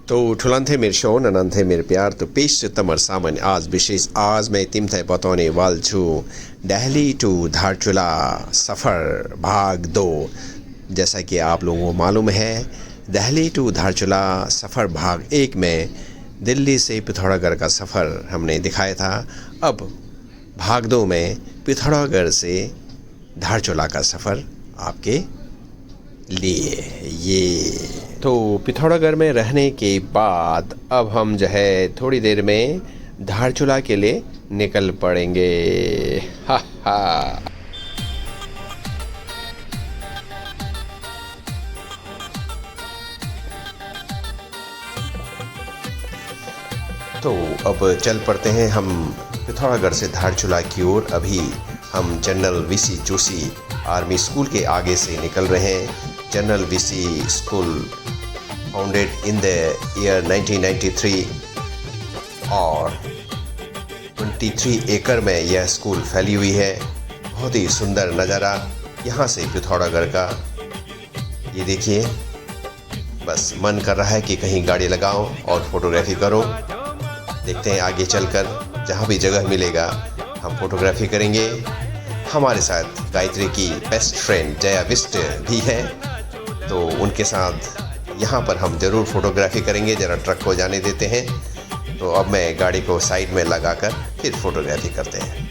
तो ठुलांथे मेरे शो ननंथे मेरे प्यार तो पेश तमर सामन आज विशेष आज मैं तिम थे बतौने वाल छू दिल्ली टू धारचूला सफ़र भाग 2। जैसा कि आप लोगों को मालूम है दिल्ली टू धारचूला सफ़र भाग 1 में दिल्ली से पिथौरागढ़ का सफ़र हमने दिखाया था। अब भाग 2 में पिथौरागढ़ से धारचूला का सफ़र आपके लिए। ये तो पिथौरागढ़ में रहने के बाद अब हम जो है थोड़ी देर में धारचूला के लिए निकल पड़ेंगे। हा हा। तो अब चल पड़ते हैं हम पिथौरागढ़ से धारचूला की ओर। अभी हम general VC Joshi army school के आगे से निकल रहे हैं। General VC school founded in the year 1993 और 23 एकड़ में यह स्कूल फैली हुई है। बहुत ही सुंदर नज़ारा यहाँ से पिथौरागढ़ का। ये देखिए, बस मन कर रहा है कि कहीं गाड़ी लगाओ और फोटोग्राफी करो। देखते हैं आगे चलकर जहाँ भी जगह मिलेगा हम फोटोग्राफी करेंगे। हमारे साथ गायत्री की बेस्ट फ्रेंड जया विस्ट भी है, तो उनके साथ यहाँ पर हम ज़रूर फोटोग्राफी करेंगे। ज़रा ट्रक को जाने देते हैं। तो अब मैं गाड़ी को साइड में लगाकर फिर फोटोग्राफी करते हैं।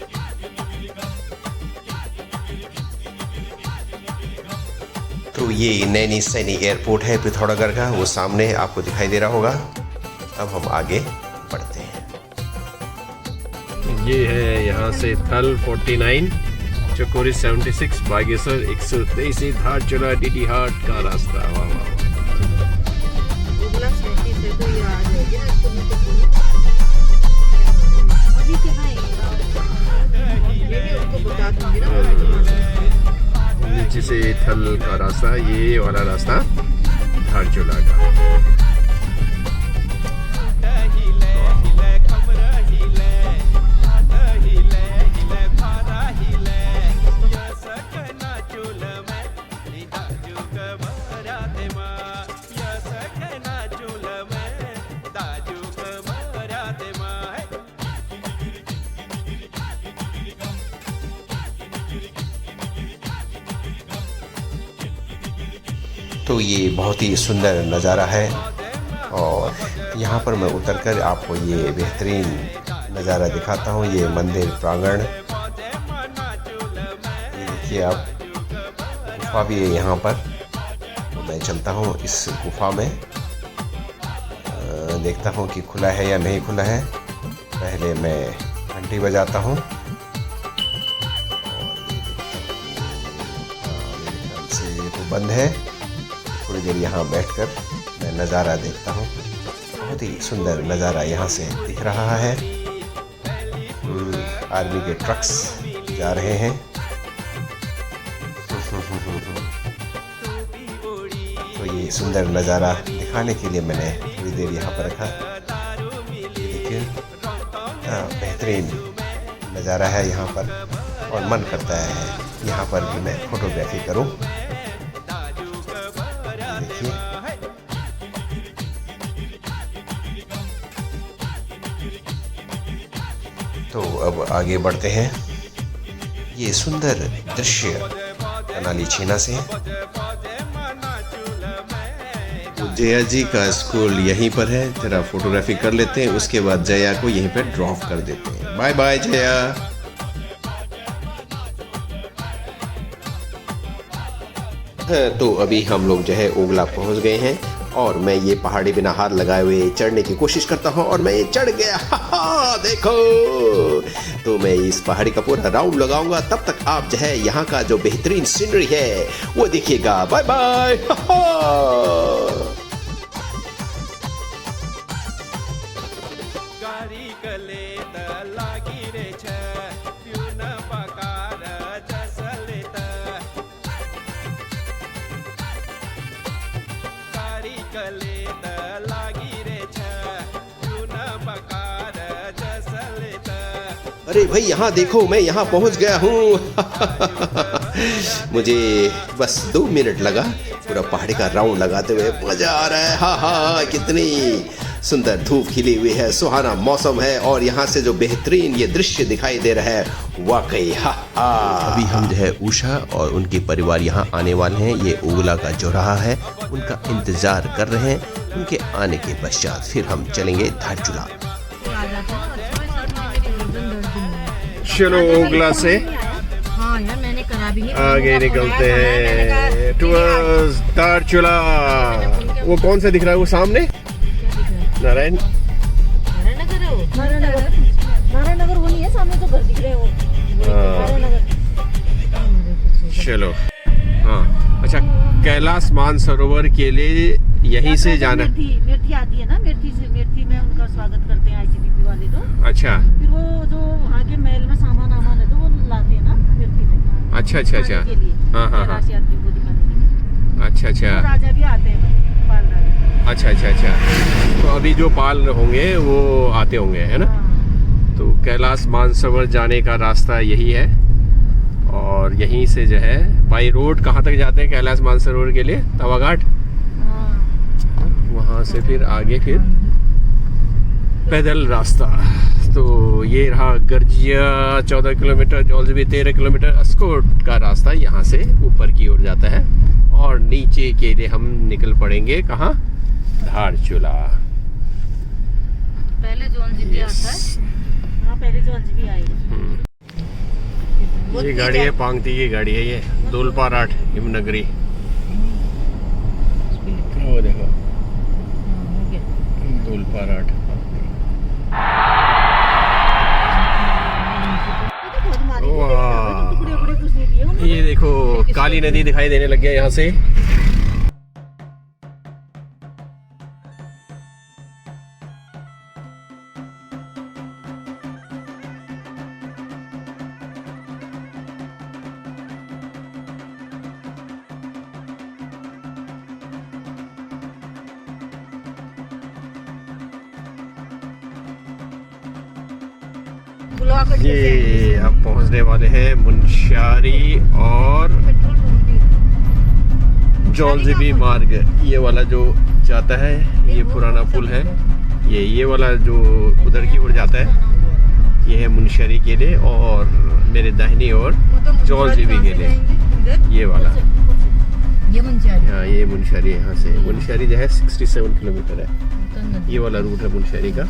तो ये नैनी सैनी एयरपोर्ट है पिथौरागढ़ का, वो सामने आपको दिखाई दे रहा होगा। अब हम आगे बढ़ते हैं। ये है यहाँ से थल 49, चकोरी 76, बागेश्वर 123, धारचूला डीडी हाट का रास्ता। वाह वाह। नीचे से थल का रास्ता, ये वाला रास्ता धारचूला का। तो ये बहुत ही सुंदर नज़ारा है और यहाँ पर मैं उतरकर आपको ये बेहतरीन नज़ारा दिखाता हूँ। ये मंदिर प्रांगण, ये देखिए आप, गुफा भी है यहाँ पर। तो मैं चलता हूँ इस गुफा में, देखता हूँ कि खुला है या नहीं खुला है। पहले मैं घंटी बजाता हूँ। से तो बंद है। थोड़ी देर यहाँ बैठकर मैं नज़ारा देखता हूँ। बहुत ही सुंदर नज़ारा यहाँ से दिख रहा है। आर्मी के ट्रक्स जा रहे हैं। तो ये सुंदर नज़ारा दिखाने के लिए मैंने थोड़ी देर यहाँ पर रखा। देखिए, बेहतरीन नज़ारा है यहाँ पर और मन करता है यहाँ पर भी मैं फोटोग्राफी करूँ। देखिए, तो अब आगे बढ़ते हैं। ये सुंदर दृश्य मनाली छीना से। तो जया जी का स्कूल यहीं पर है। जरा फोटोग्राफी कर लेते हैं, उसके बाद जया को यहीं पर ड्रॉप कर देते हैं। Bye bye Jaya. तो अभी हम लोग जो है ओगला पहुंच गए हैं और मैं ये पहाड़ी बिना हाथ लगाए हुए चढ़ने की कोशिश करता हूं और मैं चढ़ गया। देखो, तो मैं इस पहाड़ी का पूरा राउंड लगाऊंगा। तब तक आप जो है यहाँ का जो बेहतरीन सीनरी है वो देखिएगा। Bye bye. अरे भाई, यहाँ देखो, मैं यहाँ पहुँच गया हूँ। मुझे बस 2 मिनट लगा पूरा पहाड़ी का राउंड लगाते हुए। मजा आ रहा है, हाँ हाँ, कितनी सुंदर धूप खिली हुई है, सुहाना मौसम है और यहाँ से जो बेहतरीन ये दृश्य दिखाई दे रहा है, वाकई हाँ हाँ। अभी हम जो है उषा और उनके परिवार यहाँ आने वाले हैं। ये उगला का जो रहा है उनका इंतजार कर रहे हैं। उनके आने के पश्चात फिर हम चलेंगे धारचूला। चलो ओगला से हाँ यार, मैंने करा भी नहीं। आगे निकलते हैं टुवर्ड्स धारचूला। वो कौन सा दिख रहा है वो सामने? नारायण नारायण नगर वो नहीं है, सामने तो घर दिख रहे हैं वो। चलो हाँ, अच्छा, कैलाश मानसरोवर के लिए यहीं से जाना। मिर्थी आती है ना, मिर्थी में उनका स्वागत करते हैं IGBP वाले तो। अच्छा, फिर वो जो आगे महल में सामान है तो वो लाते हैं ना मिर्थी में। अच्छा अच्छा अच्छा, हाँ हाँ हाँ, यात्री को दिखाने के लिए। अच्छा अच्छा, राजा भी आते हैं, पाल राजा। अच्छा अच्छा अच्छा। तो अभी जो पाल होंगे वो आते होंगे, है ना? तो कैलाश मानसरोवर जाने का रास्ता यही है और यहीं से जो है बाई रोड कहाँ तक जाते हैं कैलाश मानसरोवर के लिए? तवाघाट। वहाँ से फिर आगे फिर पैदल रास्ता। तो ये रहा गर्जिया 14 किलोमीटर, जौलजिबी 13 किलोमीटर, अस्कोट का रास्ता यहाँ से ऊपर की ओर जाता है और नीचे के लिए हम निकल पड़ेंगे कहाँ? धारचूला। पहले जौलजिबी आता है। हाँ, पहले जौलजिबी आएगी। ये गाड़ी है पांगती की गाड़ी है, ये दूलपाराट हिमनगरी। वो देखो दूलपाराट। ये देखो काली नदी दिखाई देने लग गया यहाँ से। ये अब पहुंचने वाले हैं मुनस्यारी और जौलजिबी मार्ग। ये वाला जो जाता है, ये पुराना पुल है। ये वाला जो उधर की ओर जाता है, ये है मुनस्यारी के लिए और मेरे दाहिनी ओर जौलजिबी के लिए ये वाला। हाँ, ये मुनस्यारी यहाँ से। मुनस्यारी जो है 67 किलोमीटर है। ये वाला रूट है मुनस्यारी का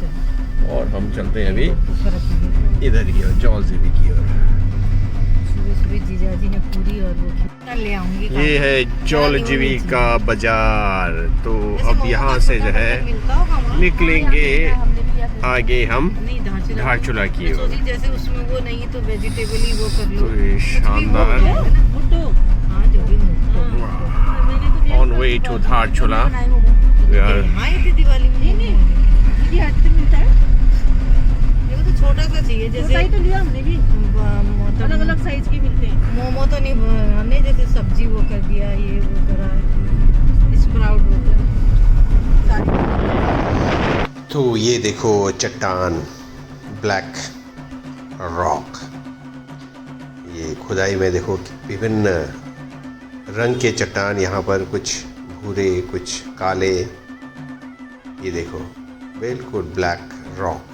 और हम चलते हैं अभी इधर की ओर, जौलजिबी की ओर। जीजाजी ने पूरी और वो ले आऊंगी। ये है जौलजिबी का बाजार। तो अब यहाँ से जो है निकलेंगे आगे हम धारचूला की ओर। जैसे उसमें वो नहीं तो वेजिटेबल ही वो कर लो। तो ये शानदार on way to Dharchula. Diwali में मिलता है। छोटा सा चाहिए, जैसे तो लिया हमने भी, अलग अलग साइज के मिलते हैं। मोमो तो नहीं, हमने जैसे सब्जी वो कर दिया, ये वो करा, स्प्राउट वो करा। तो ये देखो चट्टान, ब्लैक रॉक। ये खुदाई में देखो विभिन्न रंग के चट्टान यहाँ पर, कुछ भूरे कुछ काले। ये देखो बिल्कुल ब्लैक रॉक।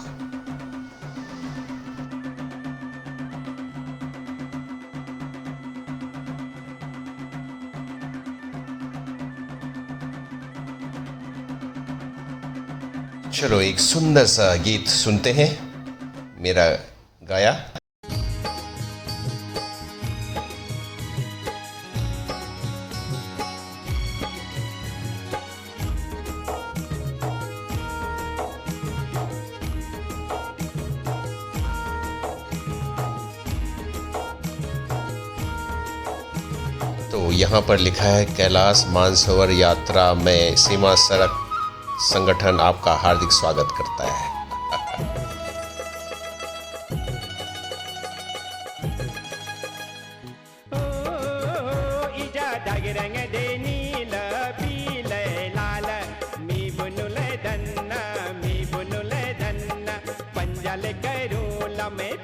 चलो एक सुंदर सा गीत सुनते हैं, मेरा गाया। तो यहाँ पर लिखा है कैलाश मानसरोवर यात्रा में सीमा सड़क संगठन आपका हार्दिक स्वागत करता है।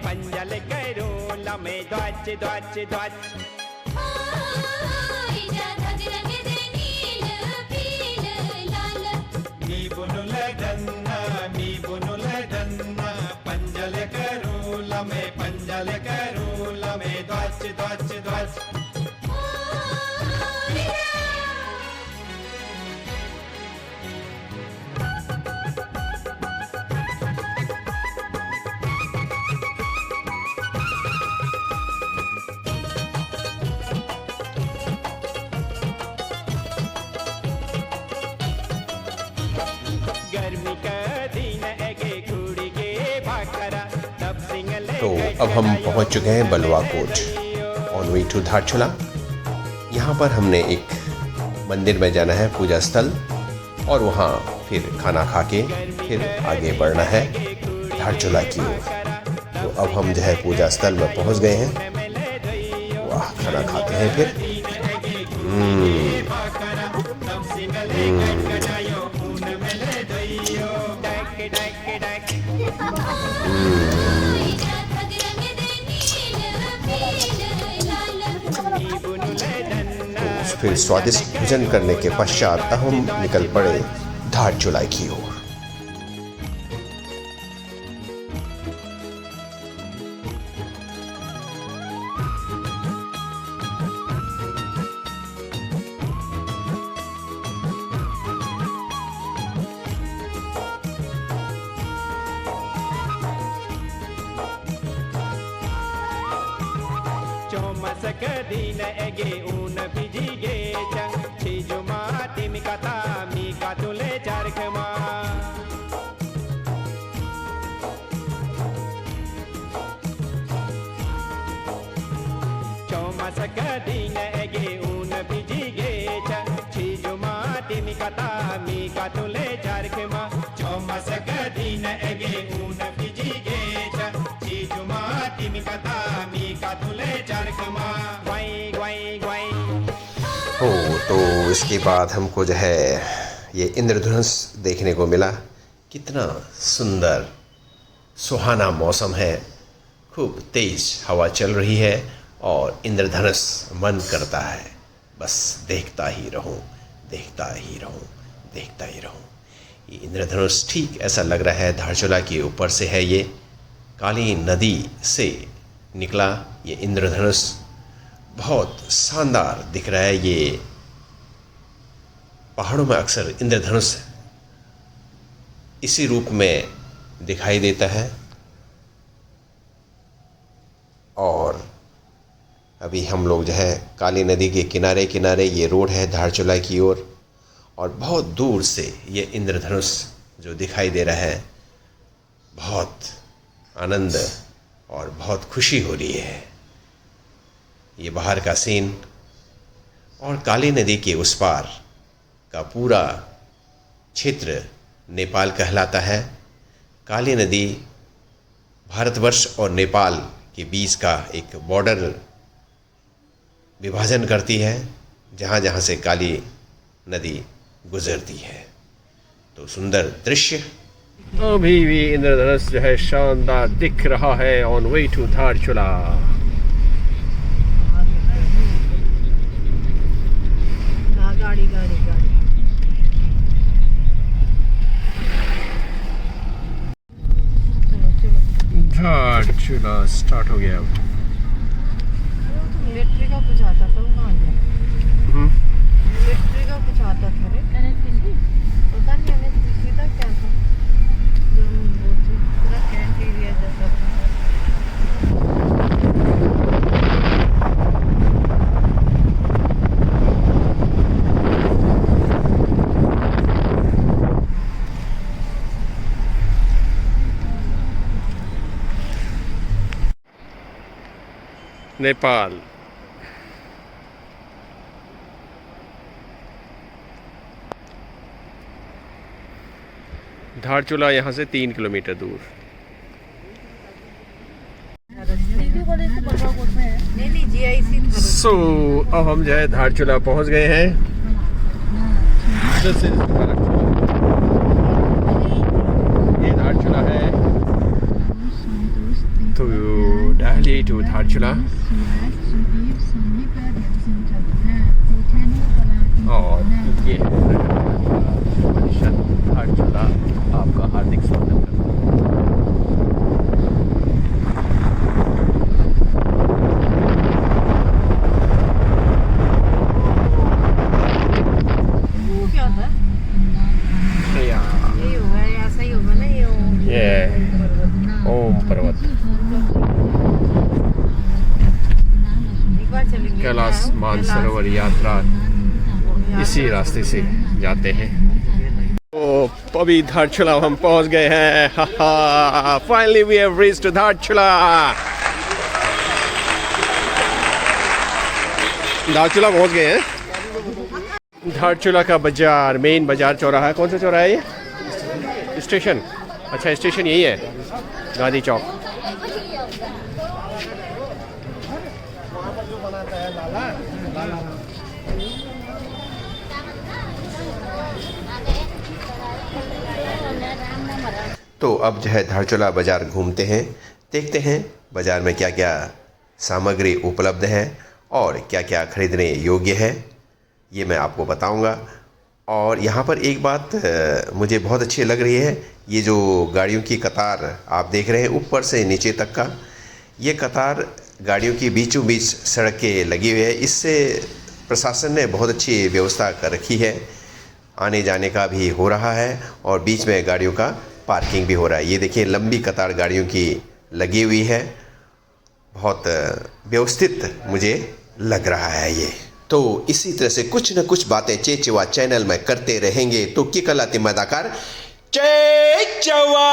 पंजल करो लमे ध्वज ध्वज ध्वज। तो अब हम पहुंच चुके हैं Baluwakot on way to Dharchula. यहाँ पर हमने एक मंदिर में जाना है, पूजा स्थल, और वहाँ फिर खाना खा के फिर आगे बढ़ना है धारचूला की ओर। तो अब हम जो है पूजा स्थल में पहुँच गए हैं। वाह, खाना खाते हैं फिर। फिर स्वादिष्ट भोजन करने के पश्चात अब हम निकल पड़े धारचूला की ओर। चौमसक दिन एगे ऊन भिजिगे छिजुमा तिमिकता मीका तुले चारखमा चौमसक दिन एगे ऊन भिजिगे छिजुमा तिमिकता मीका तुले चारखमा चौमसक दिन एगे ऊन भिजिगे छिजुमा तिमिकता मीका तुले चारखमा ग्वाई ग्वाई ग्वाई। हो तो इसके बाद हमको जो है ये इंद्रधनुष देखने को मिला। कितना सुंदर सुहाना मौसम है, खूब तेज हवा चल रही है और इंद्रधनुष मन करता है बस देखता ही रहूं, देखता ही रहूं, देखता ही रहूं। ये इंद्रधनुष ठीक ऐसा लग रहा है धारचूला के ऊपर से है। ये काली नदी से निकला ये इंद्रधनुष बहुत शानदार दिख रहा है। ये पहाड़ों में अक्सर इंद्रधनुष इसी रूप में दिखाई देता है। और अभी हम लोग जो है काली नदी के किनारे किनारे, ये रोड है धारचूला की ओर, और बहुत दूर से ये इंद्रधनुष जो दिखाई दे रहा है, बहुत आनंद और बहुत खुशी हो रही है। ये बाहर का सीन और काली नदी के उस पार का पूरा क्षेत्र नेपाल कहलाता है। काली नदी भारतवर्ष और नेपाल के बीच का एक बॉर्डर विभाजन करती है, जहाँ जहाँ से काली नदी गुजरती है। तो सुंदर दृश्य। अभी भी इंद्रधनुष जो है शानदार दिख रहा है ऑन वे टू धारचूला। गाड़ी गाड़ी गाड़ी धारचूला स्टार्ट हो गया। अब मिलिट्री का कुछ आता था, वो कहाँ गया? मिलिट्री का कुछ आता था रे, पता नहीं NHPC था क्या था, जो वो पूरा कैंट एरिया जैसा था। नेपाल धारचूला यहाँ से 3 किलोमीटर दूर। नहीं GIC था। सो अब हम जो है धारचूला पहुँच गए हैं। ये धारचूला है तो दिल्ली टू धारचूला, और ये धारचूला आपका हार्दिक स्वागत करता वो क्या था? है। यही होगा, ऐसा ही होगा ना ये ओम पर्वत एक बार चलेंगे कैलाश मानसरोवर यात्रा इसी रास्ते से जाते हैं। तो अभी धारचूला हम पहुंच गए हैं। Finally we have reached Dharchula. Dharchula पहुंच गए हैं। धारचूला का बाजार, मेन बाजार चौराहा। कौन सा चौराहा है ये? स्टेशन। अच्छा, स्टेशन यही है, गांधी चौक। तो अब जो है धारचूला बाज़ार घूमते हैं, देखते हैं बाज़ार में क्या क्या सामग्री उपलब्ध है और क्या क्या खरीदने योग्य है, ये मैं आपको बताऊंगा। और यहाँ पर एक बात मुझे बहुत अच्छी लग रही है, ये जो गाड़ियों की कतार आप देख रहे हैं ऊपर से नीचे तक का, ये कतार गाड़ियों की बीचों बीच सड़क के लगी हुई है। इससे प्रशासन ने बहुत अच्छी व्यवस्था कर रखी है, आने जाने का भी हो रहा है और बीच में गाड़ियों का पार्किंग भी हो रहा है। ये देखिए लंबी कतार गाड़ियों की लगी हुई है, बहुत व्यवस्थित मुझे लग रहा है ये। तो इसी तरह से कुछ न कुछ बातें चेचवा चैनल में करते रहेंगे। तो की कलाती मदाकार चेचवा।